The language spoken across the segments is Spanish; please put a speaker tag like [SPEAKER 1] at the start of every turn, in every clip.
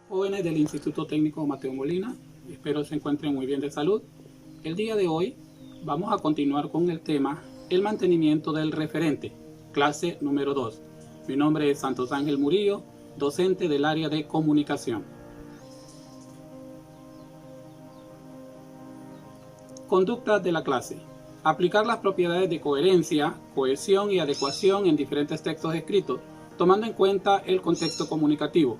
[SPEAKER 1] Jóvenes del Instituto Técnico Mateo Molina, espero se encuentren muy bien de salud. El día de hoy vamos a continuar con el tema el mantenimiento del referente, clase número 2. Mi nombre es Santos Ángel Murillo, docente del área de comunicación. Conductas de la clase. Aplicar las propiedades de coherencia, cohesión y adecuación en diferentes textos escritos, tomando en cuenta el contexto comunicativo.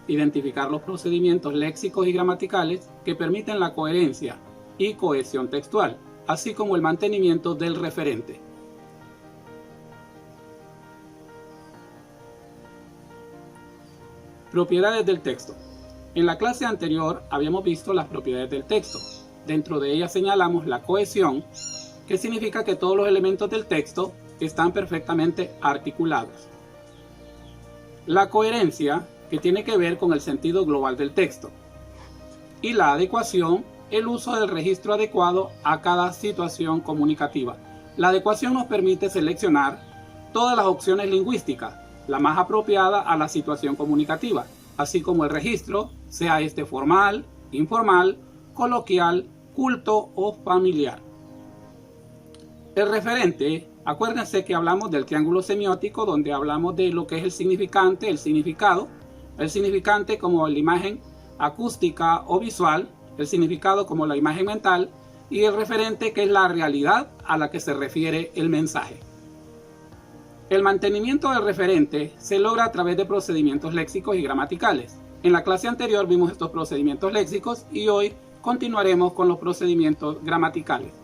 [SPEAKER 1] Identificar los procedimientos léxicos y gramaticales que permiten la coherencia y cohesión textual, así como el mantenimiento del referente. Propiedades del texto. En la clase anterior habíamos visto las propiedades del texto. Dentro de ellas señalamos la cohesión, que significa que todos los elementos del texto están perfectamente articulados. La coherencia, que tiene que ver con el sentido global del texto. Y la adecuación, el uso del registro adecuado a cada situación comunicativa. La adecuación nos permite seleccionar todas las opciones lingüísticas, la más apropiada a la situación comunicativa, así como el registro, sea este formal, informal, coloquial, culto o familiar. El referente, acuérdense que hablamos del triángulo semiótico, donde hablamos de lo que es el significante, el significado. El significante como la imagen acústica o visual, el significado como la imagen mental y el referente que es la realidad a la que se refiere el mensaje. El mantenimiento del referente se logra a través de procedimientos léxicos y gramaticales. En la clase anterior vimos estos procedimientos léxicos y hoy continuaremos con los procedimientos gramaticales.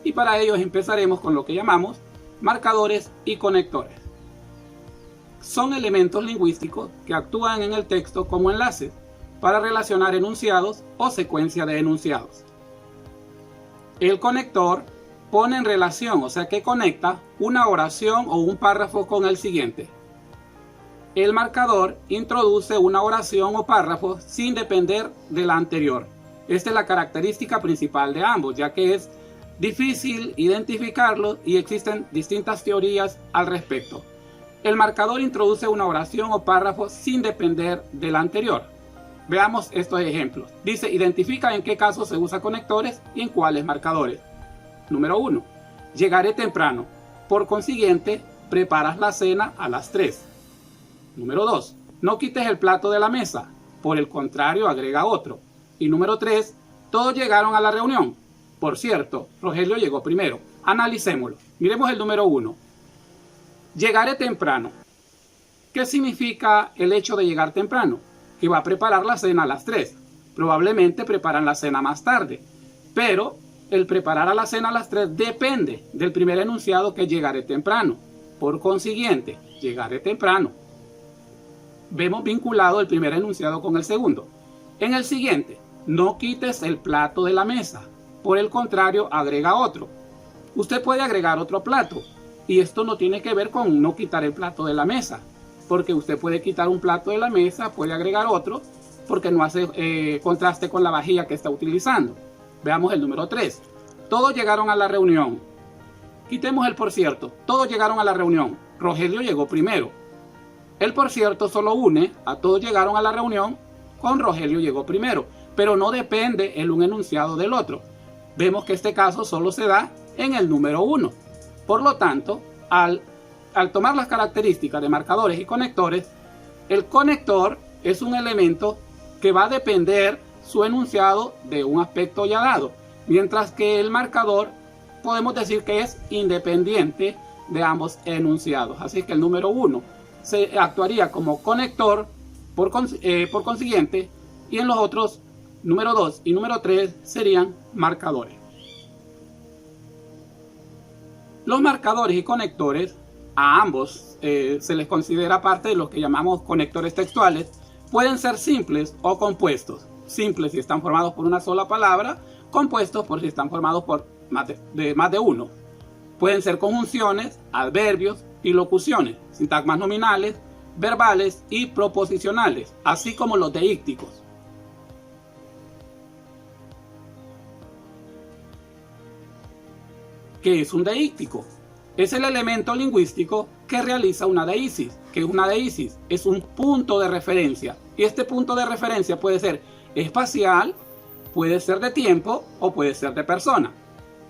[SPEAKER 1] Y para ellos empezaremos con lo que llamamos marcadores y conectores. Son elementos lingüísticos que actúan en el texto como enlaces para relacionar enunciados o secuencia de enunciados. El conector pone en relación, o sea que conecta una oración o un párrafo con el siguiente. El marcador introduce una oración o párrafo sin depender de la anterior. Esta es la característica principal de ambos, ya que es difícil identificarlos y existen distintas teorías al respecto. El marcador introduce una oración o párrafo sin depender de la anterior. Veamos estos ejemplos. Dice, identifica en qué casos se usa conectores y en cuáles marcadores. Número 1. Llegaré temprano. Por consiguiente, preparas la cena a las 3. Número 2. No quites el plato de la mesa. Por el contrario, agrega otro. Y número 3. Todos llegaron a la reunión. Por cierto, Rogelio llegó primero. Analicémoslo. Miremos el número 1. Llegaré temprano. ¿Qué significa el hecho de llegar temprano? Que va a preparar la cena a las 3. Probablemente preparan la cena más tarde. Pero el preparar a la cena a las 3 depende del primer enunciado, que llegaré temprano. Por consiguiente, llegaré temprano. Vemos vinculado el primer enunciado con el segundo. En el siguiente, no quites el plato de la mesa. Por el contrario, agrega otro. Usted puede agregar otro plato. Y esto no tiene que ver con no quitar el plato de la mesa, porque usted puede quitar un plato de la mesa, puede agregar otro, porque no hace contraste con la vajilla que está utilizando. Veamos el número 3. Todos llegaron a la reunión. Quitemos el por cierto. Todos llegaron a la reunión. Rogelio llegó primero. El por cierto solo une a todos llegaron a la reunión con Rogelio llegó primero, pero no depende el un enunciado del otro. Vemos que este caso solo se da en el número 1. Por lo tanto, al tomar las características de marcadores y conectores, el conector es un elemento que va a depender su enunciado de un aspecto ya dado, mientras que el marcador podemos decir que es independiente de ambos enunciados. Así que el número 1 se actuaría como conector por consiguiente, y en los otros número 2 y número 3 serían marcadores. Los marcadores y conectores, a ambos se les considera parte de los que llamamos conectores textuales. Pueden ser simples o compuestos. Simples si están formados por una sola palabra, compuestos por si están formados por más de uno. Pueden ser conjunciones, adverbios y locuciones, sintagmas nominales, verbales y proposicionales, así como los deícticos. ¿Qué es un deíctico? es el elemento lingüístico que realiza una deísis. ¿Qué es una deísis? Es un punto de referencia. Y este punto de referencia puede ser espacial, puede ser de tiempo o puede ser de persona.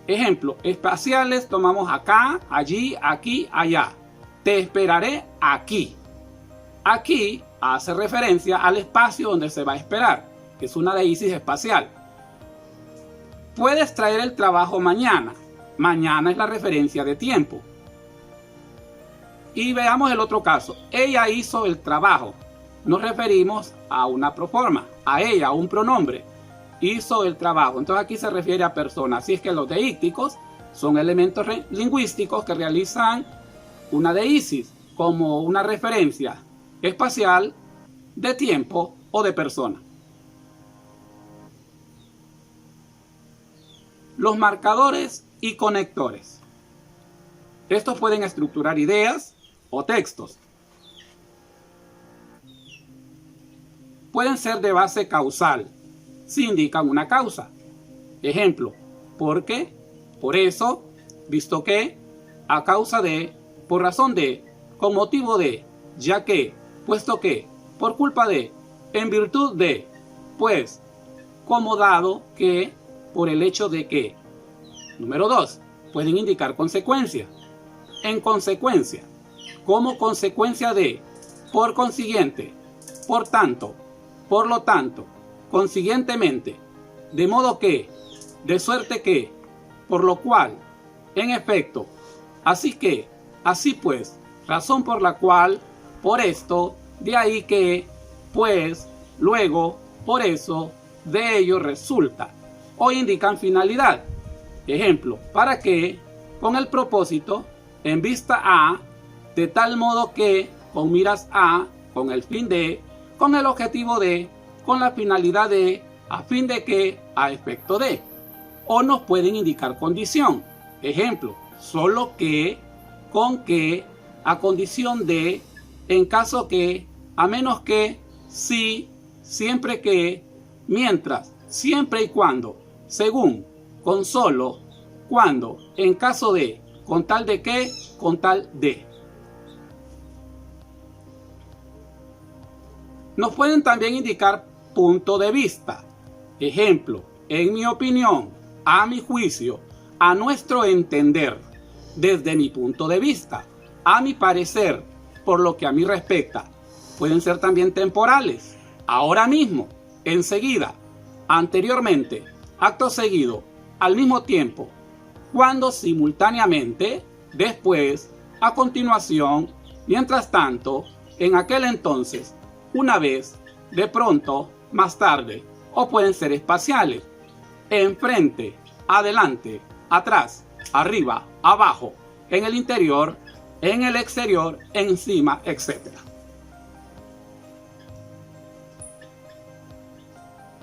[SPEAKER 1] Ejemplo, espaciales tomamos acá, allí, aquí, allá. Te esperaré aquí. Aquí hace referencia al espacio donde se va a esperar, que es una deísis espacial. Puedes traer el trabajo mañana. Mañana es la referencia de tiempo. Y veamos el otro caso. Ella hizo el trabajo. Nos referimos a una proforma, a ella, a un pronombre. Hizo el trabajo. Entonces aquí se refiere a persona. Así es que los deícticos son elementos lingüísticos que realizan una deísis como una referencia espacial, de tiempo o de persona. Los marcadores y conectores. Estos pueden estructurar ideas o textos. Pueden ser de base causal, si indican una causa. Ejemplo, porque, por eso, visto que, a causa de, por razón de, con motivo de, ya que, puesto que, por culpa de, en virtud de, pues, como dado que, por el hecho de que. Número 2. Pueden indicar consecuencia. En consecuencia, como consecuencia de, por consiguiente, por tanto, por lo tanto, consiguientemente, de modo que, de suerte que, por lo cual, en efecto, así que, así pues, razón por la cual, por esto, de ahí que, pues, luego, por eso, de ello resulta, o indican finalidad. Ejemplo, para que, con el propósito, en vista a, de tal modo que, con miras a, con el fin de, con el objetivo de, con la finalidad de, a fin de que, a efecto de. O nos pueden indicar condición. Ejemplo, solo que, con que, a condición de, en caso que, a menos que, si, siempre que, mientras, siempre y cuando, según, con solo, cuando, en caso de, con tal de que, con tal de. Nos pueden también indicar punto de vista. Ejemplo, en mi opinión, a mi juicio, a nuestro entender, desde mi punto de vista, a mi parecer, por lo que a mí respecta. Pueden ser también temporales, ahora mismo, enseguida, anteriormente, acto seguido, al mismo tiempo, cuando simultáneamente, después, a continuación, mientras tanto, en aquel entonces, una vez, de pronto, más tarde, o pueden ser espaciales, enfrente, adelante, atrás, arriba, abajo, en el interior, en el exterior, encima, etc.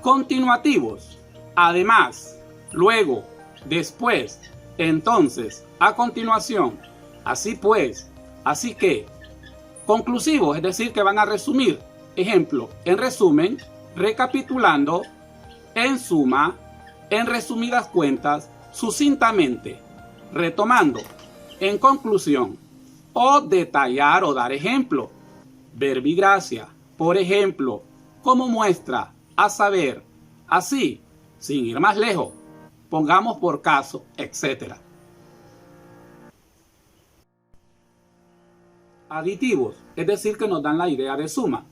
[SPEAKER 1] Continuativos, además, luego, después, entonces, a continuación, así pues, así que. Conclusivos, es decir, que van a resumir. Ejemplo, en resumen, recapitulando, en suma, en resumidas cuentas, sucintamente, retomando, en conclusión, o detallar o dar ejemplo. Verbigracia, por ejemplo, como muestra, a saber, así, sin ir más lejos, pongamos por caso, etc. Aditivos, es decir, que nos dan la idea de suma.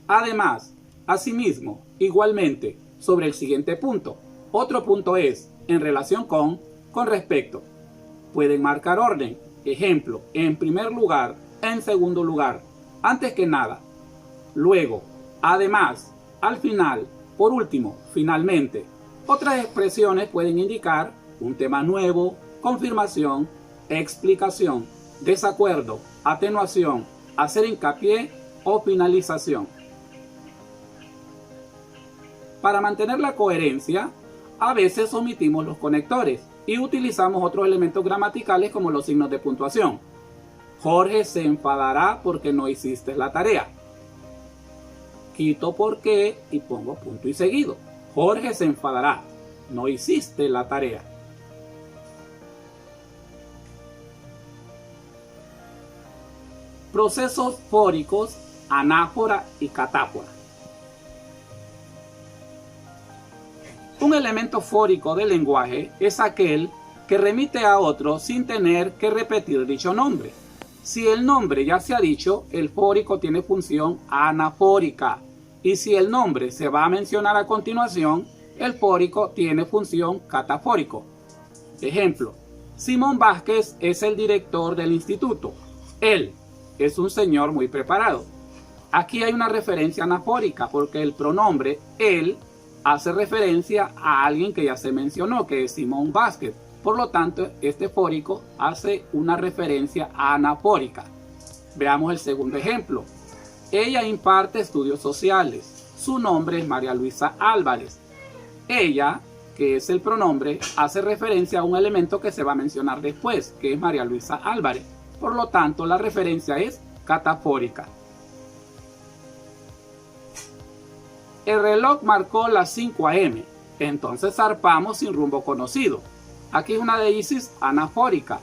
[SPEAKER 1] Además, asimismo, igualmente, sobre el siguiente punto. Otro punto es, en relación con respecto. Pueden marcar orden. Ejemplo, en primer lugar, en segundo lugar, antes que nada. Luego, además, al final, por último, finalmente. Otras expresiones pueden indicar un tema nuevo, confirmación, explicación, desacuerdo, atenuación, hacer hincapié o finalización. Para mantener la coherencia, a veces omitimos los conectores y utilizamos otros elementos gramaticales como los signos de puntuación. Jorge se enfadará porque no hiciste la tarea. Quito por qué y pongo punto y seguido. Jorge se enfadará. No hiciste la tarea. Procesos fóricos, anáfora y catáfora. Un elemento fórico del lenguaje es aquel que remite a otro sin tener que repetir dicho nombre. Si el nombre ya se ha dicho, el fórico tiene función anafórica. Y si el nombre se va a mencionar a continuación, el fórico tiene función catafórico. Ejemplo, Simón Vázquez es el director del instituto. Él es un señor muy preparado. Aquí hay una referencia anafórica porque el pronombre él hace referencia a alguien que ya se mencionó, que es Simón Vázquez. Por lo tanto, este fórico hace una referencia anafórica. Veamos el segundo ejemplo. Ella imparte estudios sociales. Su nombre es María Luisa Álvarez. Ella, que es el pronombre, hace referencia a un elemento que se va a mencionar después, que es María Luisa Álvarez. Por lo tanto, la referencia es catafórica. El reloj marcó las 5 a.m. Entonces zarpamos sin rumbo conocido. Aquí es una deísis anafórica.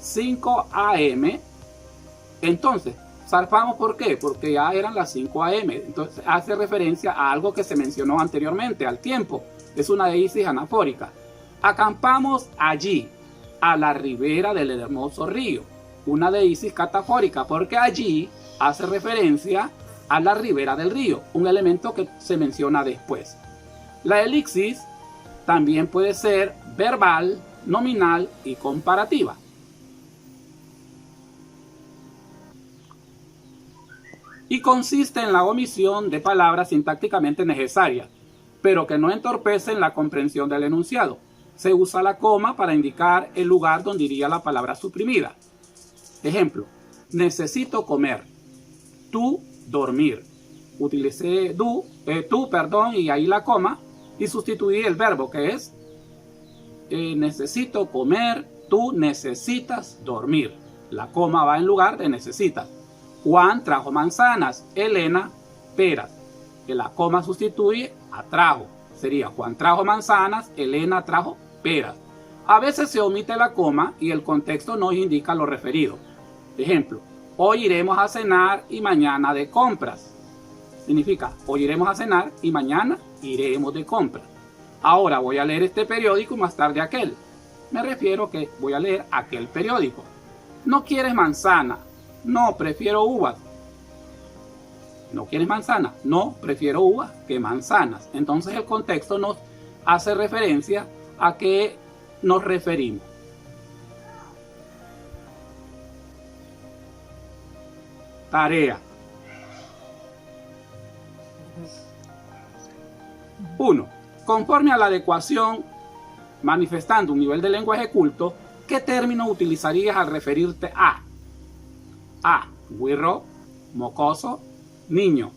[SPEAKER 1] 5 a.m. Entonces, zarpamos ¿por qué? Porque ya eran las 5 a.m. Entonces hace referencia a algo que se mencionó anteriormente, al tiempo. Es una deísis anafórica. Acampamos allí, a la ribera del hermoso río. Una deísis catafórica, porque allí hace referencia a la ribera del río, un elemento que se menciona después. La elixis también puede ser verbal, nominal y comparativa. Y consiste en la omisión de palabras sintácticamente necesarias, pero que no entorpecen la comprensión del enunciado. Se usa la coma para indicar el lugar donde iría la palabra suprimida. Ejemplo, necesito comer, tú dormir. Utilicé tú, y ahí la coma y sustituí el verbo que es necesito comer, tú necesitas dormir. La coma va en lugar de necesitas. Juan trajo manzanas, Elena peras. Que la coma sustituye a trajo. Sería Juan trajo manzanas, Elena trajo peras. A veces se omite la coma y el contexto nos indica lo referido. Ejemplo, hoy iremos a cenar y mañana de compras. Significa, hoy iremos a cenar y mañana iremos de compras. Ahora voy a leer este periódico y más tarde aquel. Me refiero que voy a leer aquel periódico. ¿No quieres manzana? No, prefiero uvas. ¿No quieres manzana? No, prefiero uvas que manzanas. Entonces el contexto nos hace referencia a qué nos referimos. Tarea. 1. Conforme a la adecuación manifestando un nivel de lenguaje culto, ¿qué término utilizarías al referirte a? A. Guirro, mocoso, niño.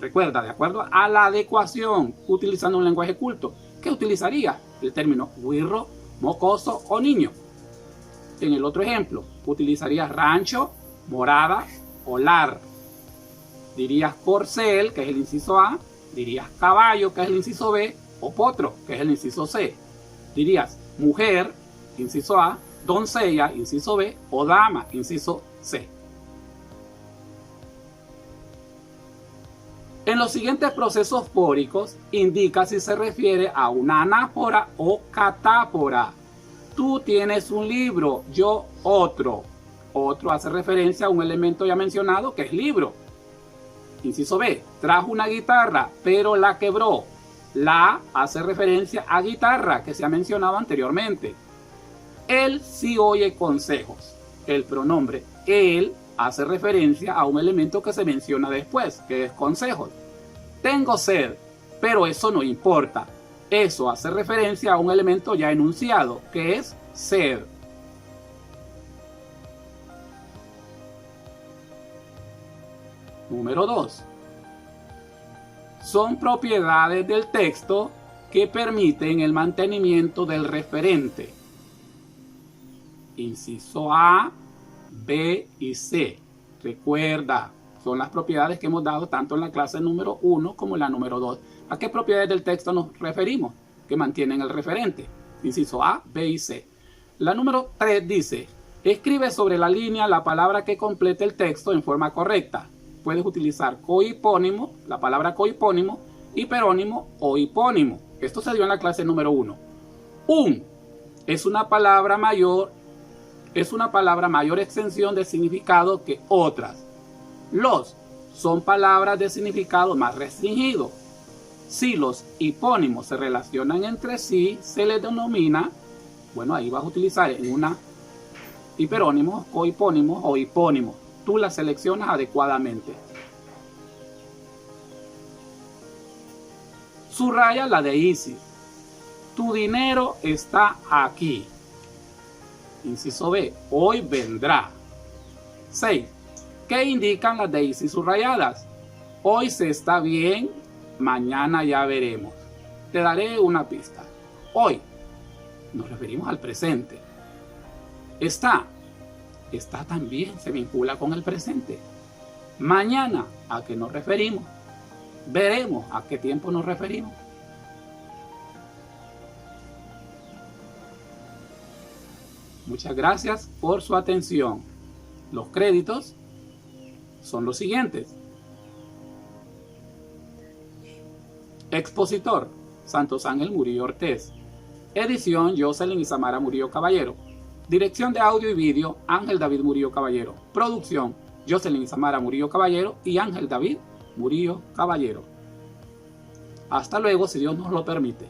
[SPEAKER 1] Recuerda, de acuerdo a la adecuación utilizando un lenguaje culto, ¿qué utilizarías? El término guirro, mocoso o niño. En el otro ejemplo, utilizarías rancho, morada o lar. Dirías corcel, que es el inciso A. Dirías caballo, que es el inciso B. O potro, que es el inciso C. Dirías mujer, inciso A. Doncella, inciso B. O dama, inciso C. En los siguientes procesos fóricos indica si se refiere a una anáfora o catáfora. Tú tienes un libro, yo otro. Otro hace referencia a un elemento ya mencionado que es libro. Inciso B, trajo una guitarra, pero la quebró. La hace referencia a guitarra que se ha mencionado anteriormente. Él sí oye consejos. El pronombre él hace referencia a un elemento que se menciona después, que es consejos. Tengo sed, pero eso no importa. Eso hace referencia a un elemento ya enunciado, que es sed. Número 2. Son propiedades del texto que permiten el mantenimiento del referente. Inciso A, B y C. Recuerda, son las propiedades que hemos dado tanto en la clase número 1 como en la número 2. ¿A qué propiedades del texto nos referimos? Que mantienen el referente. Inciso A, B y C. La número 3 dice, Escribe sobre la línea la palabra que complete el texto en forma correcta. Puedes utilizar cohipónimo, la palabra cohipónimo, hiperónimo o hipónimo. Esto se dio en la clase número 1. Es una palabra mayor extensión de significado que otras. Los son palabras de significado más restringido. Si los hipónimos se relacionan entre sí, se les denomina, bueno, ahí vas a utilizar en una hiperónimos, cohipónimos o hipónimos. Tú las seleccionas adecuadamente. Subraya la de Isis. Tu dinero está aquí. Inciso B. Hoy vendrá. 6. ¿Qué indican las de Isis subrayadas? Hoy se está bien, mañana ya veremos. Te daré una pista. Hoy nos referimos al presente. Está también se vincula con el presente. Mañana, ¿a qué nos referimos? Veremos, ¿a qué tiempo nos referimos? Muchas gracias por su atención. Los créditos son los siguientes. Expositor: Santos Ángel Murillo Ortiz. Edición: Jocelyn Isamara Murillo Caballero. Dirección de audio y vídeo: Ángel David Murillo Caballero. Producción: Jocelyn Isamara Murillo Caballero y Ángel David Murillo Caballero. Hasta luego, si Dios nos lo permite.